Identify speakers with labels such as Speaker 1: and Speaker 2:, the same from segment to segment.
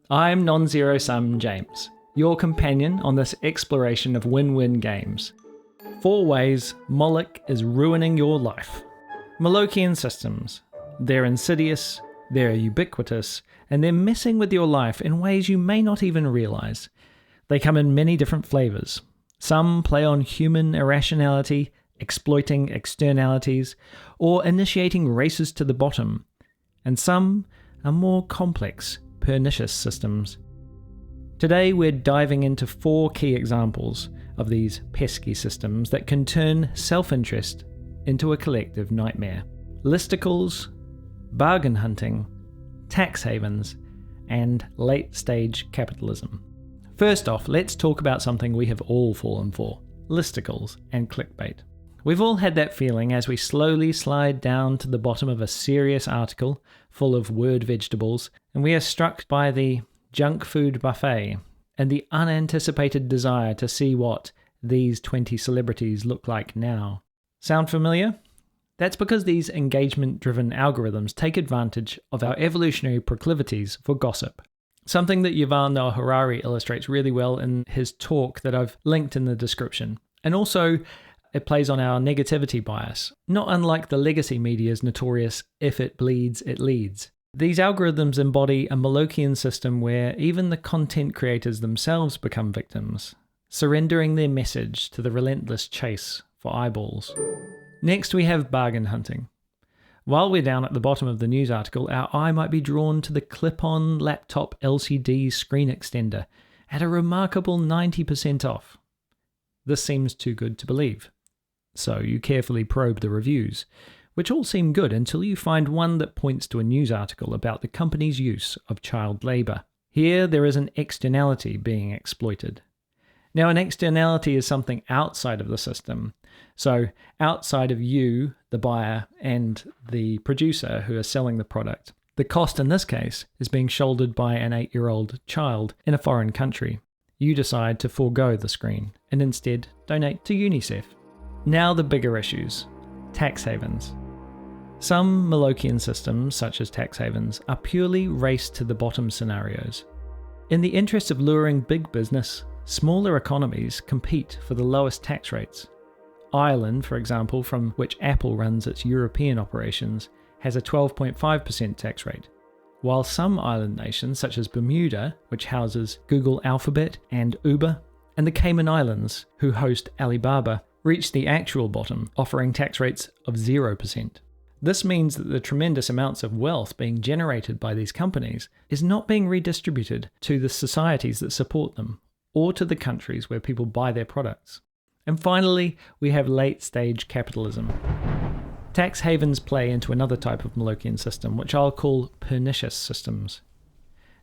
Speaker 1: I'm Non-Zero Sum James, your companion on this exploration of win-win games. 4 ways Moloch is ruining your life. Molochian systems. They're insidious, they're ubiquitous, and they're messing with your life in ways you may not even realize. They come in many different flavors. Some play on human irrationality, exploiting externalities, or initiating races to the bottom. And some are more complex, pernicious systems. Today we're diving into 4 key examples of these pesky systems that can turn self-interest into a collective nightmare. Listicles, bargain hunting, tax havens, and late-stage capitalism. First off, let's talk about something we have all fallen for: listicles and clickbait. We've all had that feeling as we slowly slide down to the bottom of a serious article full of word vegetables, and we are struck by the junk food buffet and the unanticipated desire to see what these 20 celebrities look like now. Sound familiar? That's because these engagement-driven algorithms take advantage of our evolutionary proclivities for gossip. Something that Yuval Noah Harari illustrates really well in his talk that I've linked in the description. And also, it plays on our negativity bias, not unlike the legacy media's notorious "if it bleeds, it leads." These algorithms embody a Molochian system where even the content creators themselves become victims, surrendering their message to the relentless chase for eyeballs. Next, we have bargain hunting. While we're down at the bottom of the news article, our eye might be drawn to the clip-on laptop LCD screen extender at a remarkable 90% off. This seems too good to believe. So you carefully probe the reviews, which all seem good until you find one that points to a news article about the company's use of child labour. Here there is an externality being exploited. Now, an externality is something outside of the system, so outside of you, the buyer, and the producer who are selling the product. The cost in this case is being shouldered by an 8-year-old child in a foreign country. You decide to forego the screen and instead donate to UNICEF. Now the bigger issues. Tax havens. Some Molochian systems, such as tax havens, are purely race-to-the-bottom scenarios. In the interest of luring big business, smaller economies compete for the lowest tax rates. Ireland, for example, from which Apple runs its European operations, has a 12.5% tax rate, while some island nations, such as Bermuda, which houses Google Alphabet and Uber, and the Cayman Islands, who host Alibaba, reach the actual bottom, offering tax rates of 0%. This means that the tremendous amounts of wealth being generated by these companies is not being redistributed to the societies that support them, or to the countries where people buy their products. And finally, we have late-stage capitalism. Tax havens play into another type of Molochian system, which I'll call pernicious systems.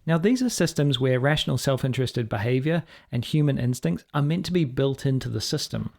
Speaker 1: Now, these are systems where rational self-interested behavior and human instincts are meant to be built into the system.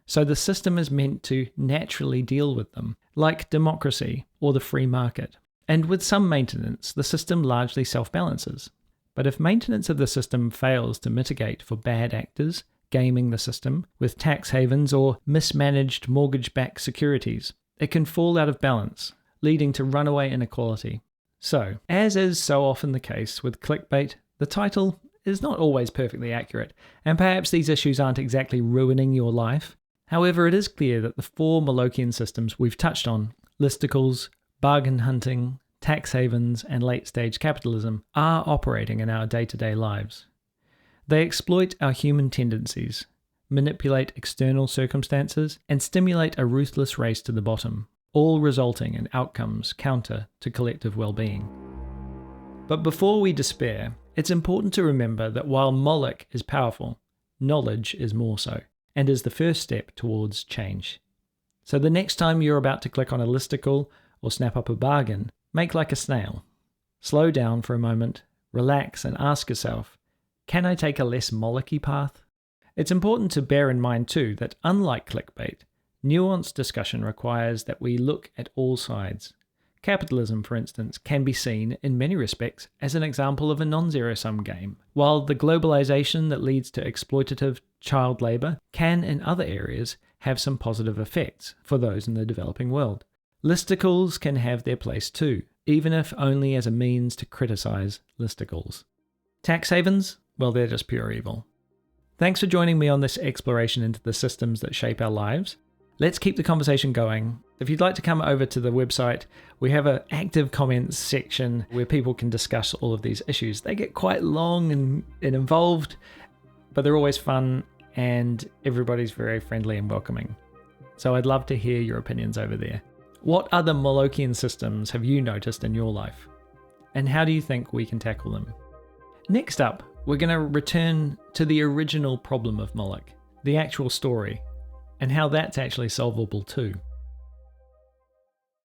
Speaker 1: So the system is meant to naturally deal with them, like democracy or the free market. And with some maintenance, the system largely self-balances. But if maintenance of the system fails to mitigate for bad actors gaming the system with tax havens or mismanaged mortgage-backed securities, it can fall out of balance, leading to runaway inequality. So, as is so often the case with clickbait, the title is not always perfectly accurate, and perhaps these issues aren't exactly ruining your life. However, it is clear that the 4 Molochian systems we've touched on, listicles, bargain hunting, tax havens, and late-stage capitalism, are operating in our day-to-day lives. They exploit our human tendencies, manipulate external circumstances, and stimulate a ruthless race to the bottom, all resulting in outcomes counter to collective well-being. But before we despair, it's important to remember that while Moloch is powerful, knowledge is more so, and is the first step towards change. So the next time you're about to click on a listicle or snap up a bargain, make like a snail. Slow down for a moment, relax, and ask yourself, can I take a less Molochy path? It's important to bear in mind too that unlike clickbait, nuanced discussion requires that we look at all sides. Capitalism, for instance, can be seen in many respects as an example of a non-zero-sum game, while the globalization that leads to exploitative child labor can, in other areas, have some positive effects for those in the developing world. Listicles can have their place too, even if only as a means to criticize listicles. Tax havens? Well, they're just pure evil. Thanks for joining me on this exploration into the systems that shape our lives. Let's keep the conversation going. If you'd like to come over to the website, we have an active comments section where people can discuss all of these issues. They get quite long and involved, but they're always fun and everybody's very friendly and welcoming. So I'd love to hear your opinions over there. What other Molochian systems have you noticed in your life? And how do you think we can tackle them? Next up, we're going to return to the original problem of Moloch, the actual story, and how that's actually solvable too.